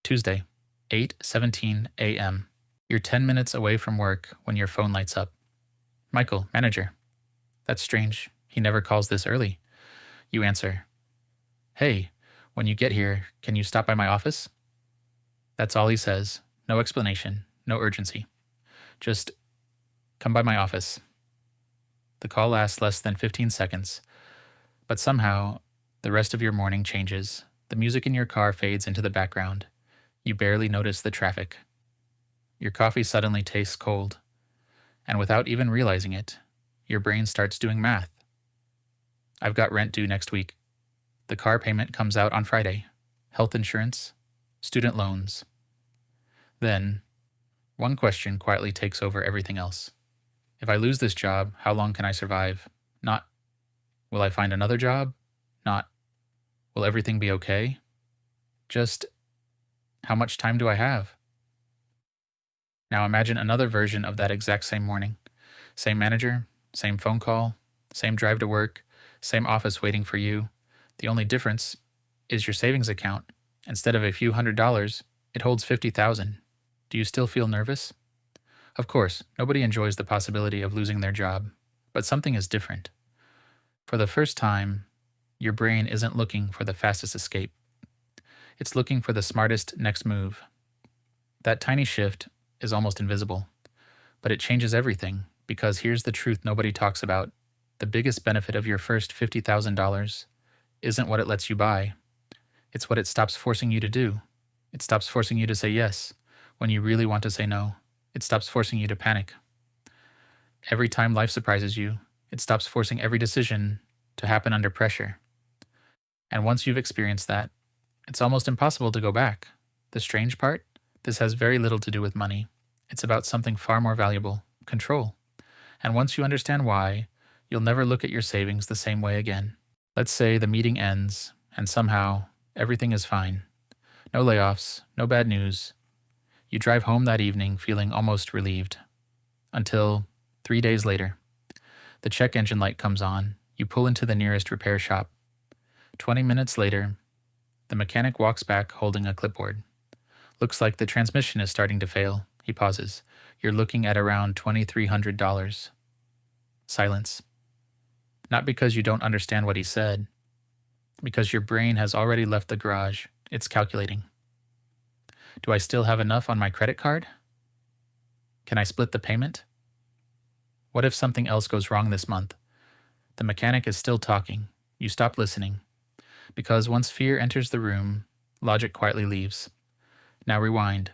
Tuesday, 8:17 a.m. You're 10 minutes away from work when your phone lights up. Michael, manager. That's strange. He never calls this early. You answer, Hey, when you get here, can you stop by my office? That's all he says. No explanation, no urgency. Just come by my office. The call lasts less than 15 seconds, but somehow the rest of your morning changes. The music in your car fades into the background. You barely notice the traffic. Your coffee suddenly tastes cold, and without even realizing it, your brain starts doing math. I've got rent due next week. The car payment comes out on Friday. Health insurance, student loans. Then, one question quietly takes over everything else. If I lose this job, how long can I survive? Not, will I find another job? Not, will everything be okay? Just, how much time do I have? Now imagine another version of that exact same morning. Same manager, same phone call, same drive to work, same office waiting for you. The only difference is your savings account. Instead of a few $100s, it holds 50,000. Do you still feel nervous? Of course, nobody enjoys the possibility of losing their job, but something is different. For the first time, your brain isn't looking for the fastest escape. It's looking for the smartest next move. That tiny shift is almost invisible, but it changes everything because here's the truth nobody talks about. The biggest benefit of your first $50,000 isn't what it lets you buy. It's what it stops forcing you to do. It stops forcing you to say yes when you really want to say no. It stops forcing you to panic. Every time life surprises you, it stops forcing every decision to happen under pressure. And once you've experienced that, it's almost impossible to go back. The strange part? This has very little to do with money. It's about something far more valuable, control. And once you understand why, you'll never look at your savings the same way again. Let's say the meeting ends, and somehow everything is fine. No layoffs, no bad news. You drive home that evening feeling almost relieved. Until 3 days later, the check engine light comes on. You pull into the nearest repair shop. 20 minutes later, the mechanic walks back holding a clipboard. Looks like the transmission is starting to fail. He pauses. You're looking at around $2,300. Silence. Not because you don't understand what he said, because your brain has already left the garage. It's calculating. Do I still have enough on my credit card? Can I split the payment? What if something else goes wrong this month? The mechanic is still talking. You stop listening. Because once fear enters the room, logic quietly leaves. Now rewind.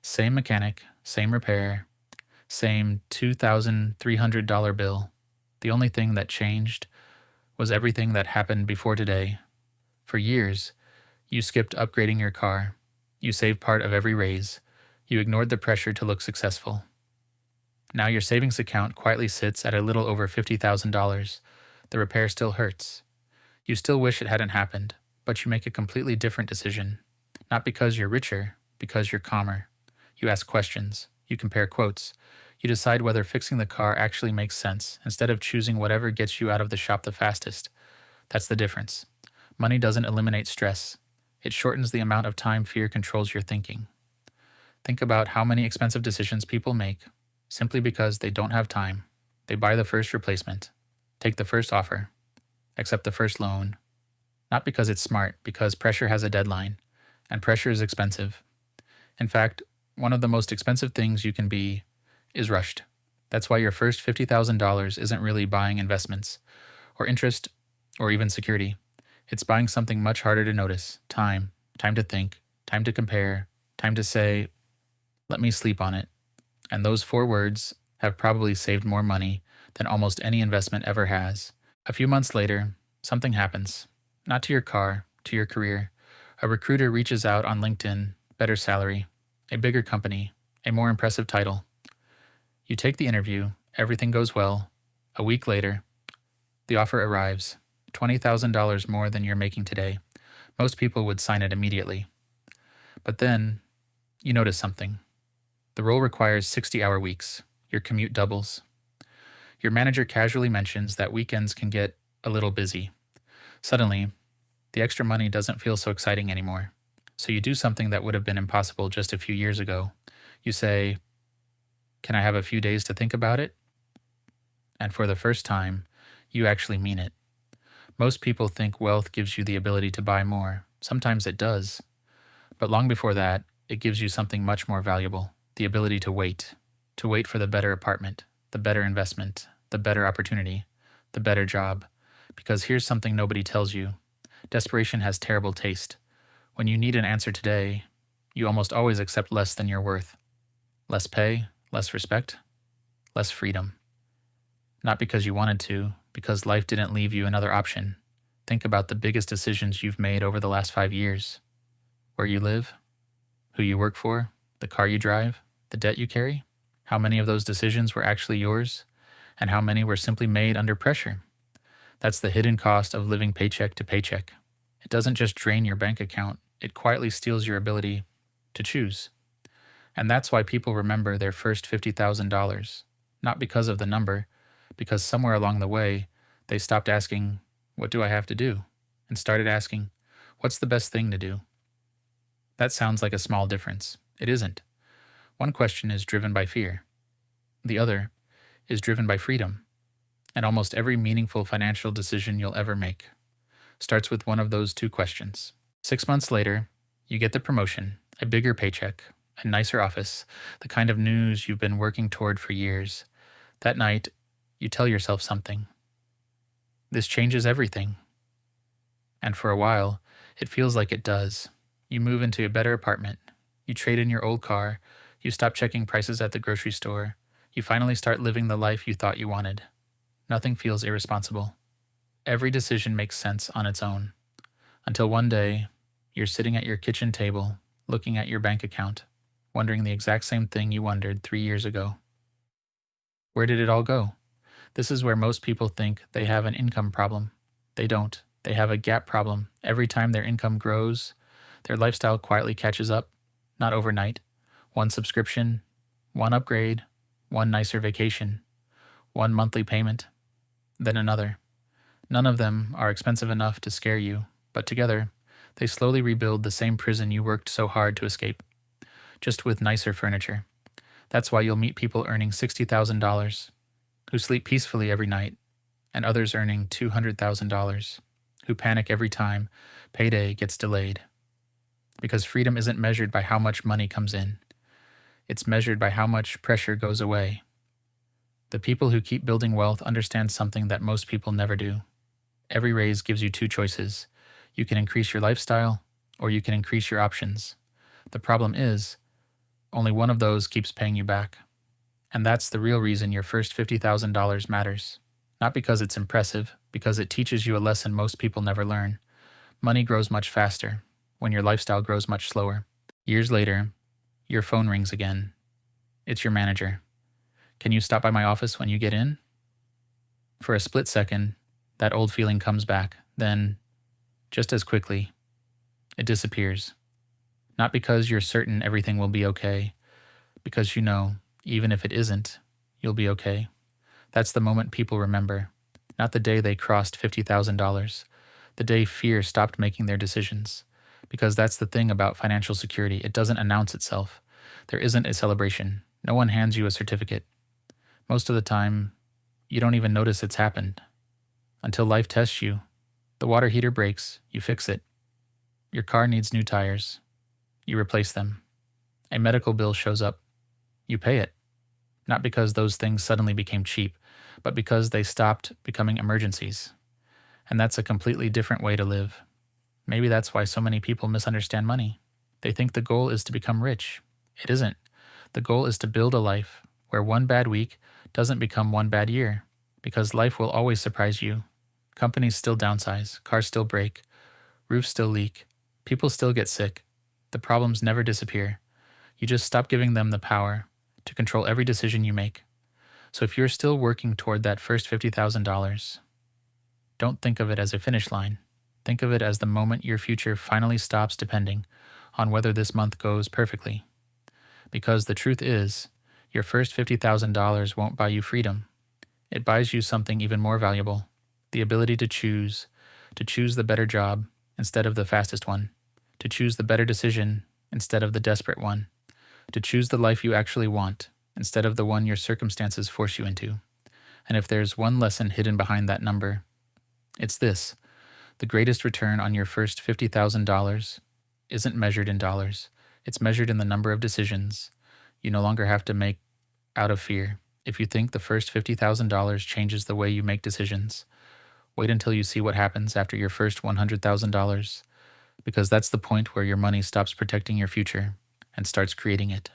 Same mechanic, same repair, same $2,300 bill. The only thing that changed was everything that happened before today. For years, you skipped upgrading your car. You saved part of every raise. You ignored the pressure to look successful. Now your savings account quietly sits at a little over $50,000. The repair still hurts. You still wish it hadn't happened, but you make a completely different decision. Not because you're richer, because you're calmer. You ask questions. You compare quotes. You decide whether fixing the car actually makes sense, instead of choosing whatever gets you out of the shop the fastest. That's the difference. Money doesn't eliminate stress. It shortens the amount of time fear controls your thinking. Think about how many expensive decisions people make simply because they don't have time. They buy the first replacement, take the first offer, accept the first loan. Not because it's smart, because pressure has a deadline, and pressure is expensive. In fact, one of the most expensive things you can be is rushed. That's why your first $50,000 isn't really buying investments, or interest, or even security. It's buying something much harder to notice. Time to think, time to compare, time to say, let me sleep on it. And those 4 words have probably saved more money than almost any investment ever has. A few months later, something happens. Not to your car, to your career. A recruiter reaches out on LinkedIn, better salary, a bigger company, a more impressive title. You take the interview, everything goes well. A week later, the offer arrives, $20,000 more than you're making today. Most people would sign it immediately. But then, you notice something. The role requires 60-hour weeks. Your commute doubles. Your manager casually mentions that weekends can get a little busy. Suddenly, the extra money doesn't feel so exciting anymore. So you do something that would have been impossible just a few years ago. You say, "Can I have a few days to think about it?" And for the first time, you actually mean it. Most people think wealth gives you the ability to buy more. Sometimes it does. But long before that, it gives you something much more valuable: the ability to wait for the better apartment, the better investment, the better opportunity, the better job. Because here's something nobody tells you: desperation has terrible taste. When you need an answer today, you almost always accept less than you're worth. Less pay, less respect, less freedom. Not because you wanted to, because life didn't leave you another option. Think about the biggest decisions you've made over the last 5 years: where you live, who you work for, the car you drive, the debt you carry. How many of those decisions were actually yours, and how many were simply made under pressure? That's the hidden cost of living paycheck to paycheck. It doesn't just drain your bank account, it quietly steals your ability to choose. And that's why people remember their first $50,000, not because of the number, because somewhere along the way, they stopped asking, "What do I have to do?" and started asking, "What's the best thing to do?" That sounds like a small difference. It isn't. One question is driven by fear. The other is driven by freedom. And almost every meaningful financial decision you'll ever make starts with one of those two questions. 6 months later, you get the promotion, a bigger paycheck, a nicer office, the kind of news you've been working toward for years. That night, you tell yourself something. This changes everything. And for a while, it feels like it does. You move into a better apartment. You trade in your old car. You stop checking prices at the grocery store. You finally start living the life you thought you wanted. Nothing feels irresponsible. Every decision makes sense on its own. Until one day, you're sitting at your kitchen table, looking at your bank account, wondering the exact same thing you wondered 3 years ago. Where did it all go? This is where most people think they have an income problem. They don't. They have a gap problem. Every time their income grows, their lifestyle quietly catches up, not overnight. One subscription, one upgrade, one nicer vacation, one monthly payment, then another. None of them are expensive enough to scare you, but together, they slowly rebuild the same prison you worked so hard to escape, just with nicer furniture. That's why you'll meet people earning $60,000, who sleep peacefully every night, and others earning $200,000, who panic every time payday gets delayed. Because freedom isn't measured by how much money comes in. It's measured by how much pressure goes away. The people who keep building wealth understand something that most people never do. Every raise gives you two choices. You can increase your lifestyle, or you can increase your options. The problem is, only one of those keeps paying you back. And that's the real reason your first $50,000 matters. Not because it's impressive, because it teaches you a lesson most people never learn. Money grows much faster, when your lifestyle grows much slower. Years later, your phone rings again. It's your manager. "Can you stop by my office when you get in?" For a split second, that old feeling comes back. Then, just as quickly, it disappears. Not because you're certain everything will be okay, because you know, even if it isn't, you'll be okay. That's the moment people remember. Not the day they crossed $50,000, the day fear stopped making their decisions. Because that's the thing about financial security: it doesn't announce itself. There isn't a celebration. No one hands you a certificate. Most of the time, you don't even notice it's happened. Until life tests you. The water heater breaks, you fix it. Your car needs new tires, you replace them. A medical bill shows up, you pay it. Not because those things suddenly became cheap, but because they stopped becoming emergencies. And that's a completely different way to live. Maybe that's why so many people misunderstand money. They think the goal is to become rich. It isn't. The goal is to build a life where one bad week doesn't become one bad year, because life will always surprise you. Companies still downsize, cars still break, roofs still leak, people still get sick. The problems never disappear. You just stop giving them the power to control every decision you make. So if you're still working toward that first $50,000, don't think of it as a finish line. Think of it as the moment your future finally stops depending on whether this month goes perfectly. Because the truth is, your first $50,000 won't buy you freedom. It buys you something even more valuable: the ability to choose the better job instead of the fastest one, to choose the better decision instead of the desperate one, to choose the life you actually want instead of the one your circumstances force you into. And if there's one lesson hidden behind that number, it's this: the greatest return on your first $50,000 isn't measured in dollars, it's measured in the number of decisions you no longer have to make out of fear. If you think the first $50,000 changes the way you make decisions, wait until you see what happens after your first $100,000, because that's the point where your money stops protecting your future and starts creating it.